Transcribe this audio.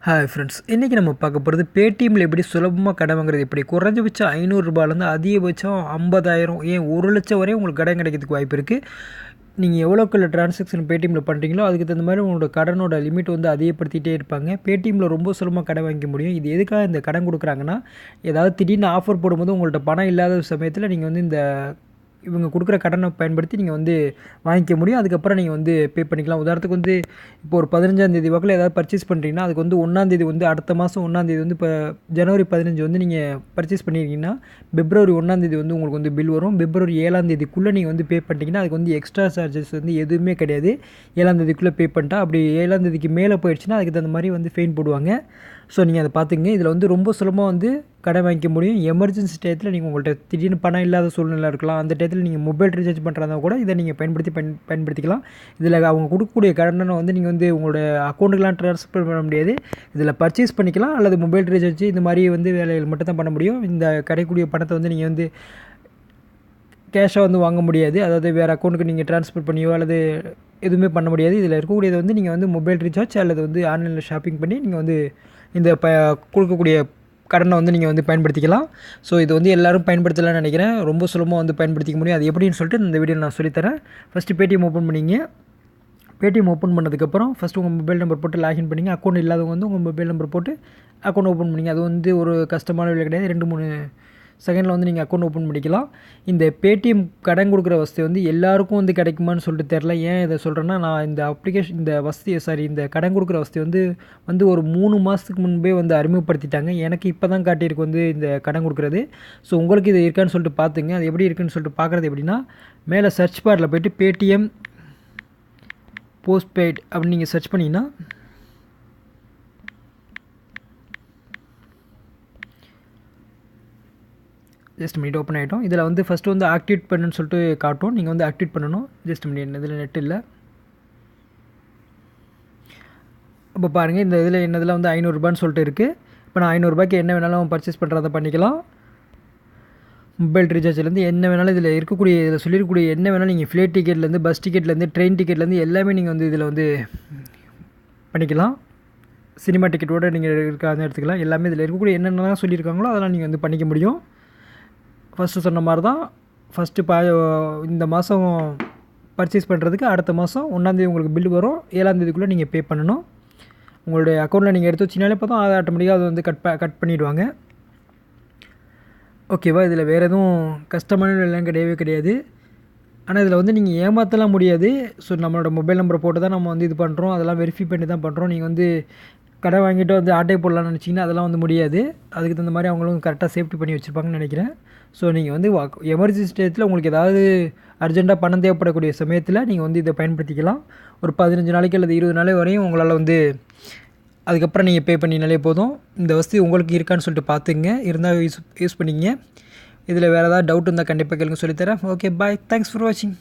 Hi friends, இன்றைக்கி நம்ம பார்க்க போகிறது பேடிஎம்மில் எப்படி சுலபமாக கடன் வாங்குறது, எப்படி குறைஞ்சபட்சம் ரூ. 500 அதிகபட்சம் 50,000 ஏன் 1,00,000 வரையும் உங்களுக்கு கடன் கிடைக்கிறதுக்கு வாய்ப்பு இருக்குது. நீங்கள் எவ்வளோக்குள்ள ட்ரான்சாக்ஷன் பேடிஎம்மில் பண்ணுறீங்களோ அதுக்கு தகுந்த மாதிரி உங்களோட கடனோட லிமிட் வந்து அதிகப்படுத்திகிட்டே இருப்பாங்க. பேடிஎம்மில் ரொம்ப சுலபமாக கடன் வாங்கிக்க முடியும். இது எதுக்காக இந்த கடன் கொடுக்குறாங்கன்னா, ஏதாவது திடீர்னு ஆஃபர் போடும்போது உங்கள்கிட்ட பணம் இல்லாத சமயத்தில் நீங்கள் வந்து இந்த இவங்க கொடுக்குற கடனை பயன்படுத்தி நீங்கள் வந்து வாங்கிக்க முடியும். அதுக்கப்புறம் நீங்கள் வந்து பே பண்ணிக்கலாம். உதாரணத்துக்கு வந்து இப்போ ஒரு 15ஆம் தேதி வாக்கில் ஏதாவது பர்ச்சேஸ் பண்ணுறீங்கன்னா, அதுக்கு வந்து 1ஆம் தேதி வந்து அடுத்த மாதம் 1ஆம் தேதி வந்து இப்போ ஜனவரி 15 வந்து நீங்கள் பர்ச்சேஸ் பண்ணியிருக்கீங்கன்னா, பிப்ரவரி 1ஆம் தேதி வந்து உங்களுக்கு வந்து பில் வரும். பிப்ரவரி 7ஆம் தேதிக்குள்ளே நீங்கள் வந்து பே பண்ணிட்டீங்கன்னா, அதுக்கு வந்து எக்ஸ்ட்ரா சார்ஜஸ் வந்து எதுவுமே கிடையாது. 7ஆம் தேதிக்குள்ளே பே பண்ணிட்டா, அப்படி 7ஆம் தேதிக்கு மேலே போயிடுச்சுன்னா அதுக்கு தகுந்த மாதிரி வந்து ஃபைன் போடுவாங்க. ஸோ நீங்கள் அதை பார்த்துங்க. இதில் வந்து ரொம்ப சுலபமாக வந்து கடன் வாங்கிக்க முடியும். எமர்ஜென்சி டயத்தில் நீங்கள் உங்கள்கிட்ட திடீர்னு பணம் இல்லாத சூழ்நிலை இருக்கலாம். அந்த டயத்தில் நீங்கள் மொபைல் ரீசார்ஜ் பண்ணுறதா கூட இதை நீங்கள் பயன்படுத்திக்கலாம். இதில் அவங்க கொடுக்கக்கூடிய கடனை வந்து நீங்கள் வந்து உங்களோட அக்கௌண்ட்டுக்கெலாம் ட்ரான்ஸ்ஃபர் பண்ண முடியாது. இதில் பர்ச்சேஸ் பண்ணிக்கலாம் அல்லது மொபைல் ரீசார்ஜ் இந்த மாதிரி வந்து வேலைகள் மட்டும் தான் பண்ண முடியும். இந்த கிடைக்கக்கூடிய பணத்தை வந்து நீங்கள் வந்து கேஷாக வந்து வாங்க முடியாது. அதாவது வேறு அக்கௌண்ட்டுக்கு நீங்கள் ட்ரான்ஸ்ஃபர் பண்ணியோ அல்லது எதுவுமே பண்ண முடியாது. இதில் இருக்கக்கூடியது வந்து நீங்கள் வந்து மொபைல் ரீசார்ஜ் அல்லது வந்து ஆன்லைனில் ஷாப்பிங் பண்ணி நீங்கள் வந்து இந்த கொடுக்கக்கூடிய கடனை வந்து நீங்கள் வந்து பயன்படுத்திக்கலாம். ஸோ இது வந்து எல்லோரும் பயன்படுத்தலாம்னு நினைக்கிறேன். ரொம்ப சுலபமாக வந்து பயன்படுத்திக்க முடியும். அது எப்படின்னு சொல்லிட்டு இந்த வீடியோ நான் சொல்லித்தரேன். ஃபஸ்ட்டு பேடிஎம் ஓப்பன் பண்ணிங்க. பேடிஎம் ஓப்பன் பண்ணதுக்கப்புறம் ஃபஸ்ட்டு உங்கள் மொபைல் நம்பர் போட்டு லாகின் பண்ணிங்க. அக்கௌண்ட் இல்லாதவங்க வந்து உங்கள் மொபைல் நம்பர் போட்டு அக்கௌண்ட் ஓப்பன் பண்ணிங்க. அது வந்து ஒரு கஷ்டமான வேலை கிடையாது. 2-3 செகண்டில் வந்து நீங்கள் அக்கௌண்ட் ஓப்பன் பண்ணிக்கலாம். இந்த பேடிஎம் கடன் கொடுக்குற வசதி வந்து எல்லாருக்கும் வந்து கிடைக்குமான்னு சொல்லிட்டு தெரில. ஏன் இதை சொல்கிறேன்னா, நான் இந்த அப்ளிகேஷன் இந்த கடன் கொடுக்குற வசதி வந்து ஒரு 3 மாதத்துக்கு முன்பே வந்து அறிமுகப்படுத்திட்டாங்க. எனக்கு இப்போ தான் காட்டியிருக்கு வந்து இந்த கடன் கொடுக்குறது. ஸோ உங்களுக்கு இது இருக்கான்னு சொல்லிட்டு பார்த்துங்க. அது எப்படி இருக்குன்னு சொல்லிட்டு பார்க்குறது எப்படின்னா, மேலே சர்ச் பாரில் போய்ட்டு பேடிஎம் போஸ்ட்பெய்ட் அப்படின்னு நீங்கள் சர்ச் பண்ணிங்கன்னா ஜஸ்ட் மினிட் ஓப்பன் ஆகிட்டோம். இதில் வந்து ஃபஸ்ட்டு வந்து ஆக்டிவேட் பண்ணுன்னு சொல்லிட்டு காட்டும். நீங்கள் வந்து ஆக்டிவேட் பண்ணணும். ஜஸ்ட் மினிட், இதில் நெட் இல்லை. இப்போ பாருங்கள், இந்த இதில் என்னதில் வந்து ரூ. 500 சொல்லிட்டு இருக்குது. இப்போ நான் ரூ. 500 என்ன வேணாலும் பர்ச்சேஸ் பண்ணுறதை பண்ணிக்கலாம். மொபைல் ரீசார்ஜ்லேருந்து என்ன வேணாலும் இதில் இருக்கக்கூடிய இதில் சொல்லியிருக்கக்கூடிய என்ன வேணாலும் நீங்கள் ஃப்ளைட் டிக்கெட்லேருந்து பஸ் டிக்கெட்லேருந்து ட்ரெயின் டிக்கெட்லேருந்து எல்லாமே நீங்கள் வந்து இதில் வந்து பண்ணிக்கலாம். சினிமா டிக்கெட்டோடு நீங்கள் இருக்காங்க எடுத்துக்கலாம். எல்லாமே இதில் இருக்கக்கூடிய என்னென்னலாம் சொல்லியிருக்காங்களோ அதெல்லாம் நீங்கள் வந்து பண்ணிக்க முடியும். ஃபஸ்ட்டு சொன்ன மாதிரி தான். இந்த மாதம் பர்ச்சேஸ் பண்ணுறதுக்கு அடுத்த மாதம் 1ஆம் தேதி உங்களுக்கு பில் வரும். 7ஆம் தேதிக்குள்ளே நீங்கள் பே பண்ணணும். உங்களுடைய அக்கௌண்ட்டில் நீங்கள் எடுத்து வச்சினாலே பார்த்தோம், அது ஆட்டோமேட்டிக்காக அது வந்து கட் பண்ணிவிடுவாங்க. ஓகேவா? இதில் வேறு எதுவும் கஷ்டமான எல்லாம் கிடையவே கிடையாது. ஆனால் இதில் வந்து நீங்கள் ஏமாற்றலாம் முடியாது. ஸோ நம்மளோட மொபைல் நம்பரை போட்டு தான் நம்ம வந்து இது பண்ணுறோம். அதெல்லாம் வெரிஃபை பண்ணி தான் பண்ணுறோம். நீங்கள் வந்து கடை வாங்கிட்டு வந்து ஆட்டை போடலான்னு நினச்சிங்கன்னா அதெல்லாம் வந்து முடியாது. அதுக்கு தகுந்த மாதிரி அவங்களும் கரெக்டாக சேஃப்டி பண்ணி வச்சுருப்பாங்கன்னு நினைக்கிறேன். ஸோ நீங்கள் வந்து எமர்ஜென்சி டயத்தில் உங்களுக்கு ஏதாவது அர்ஜெண்ட்டாக பணம் தேவைப்படக்கூடிய சமயத்தில் நீங்கள் வந்து இதை பயன்படுத்திக்கலாம். ஒரு 15 நாளைக்கு அல்லது 20 நாள் வரையும் உங்களால் வந்து அதுக்கப்புறம் நீங்கள் பே பண்ணினாலே போதும். இந்த வசதி உங்களுக்கு இருக்கான்னு சொல்லிட்டு பார்த்துங்க. இருந்தால் யூஸ் பண்ணிங்க. இதில் வேறு ஏதாவது டவுட் இருந்தால் கண்டிப்பாக கேளுங்க, சொல்லித்தரேன். Okay, bye. தேங்க்ஸ் ஃபார் வாட்சிங்.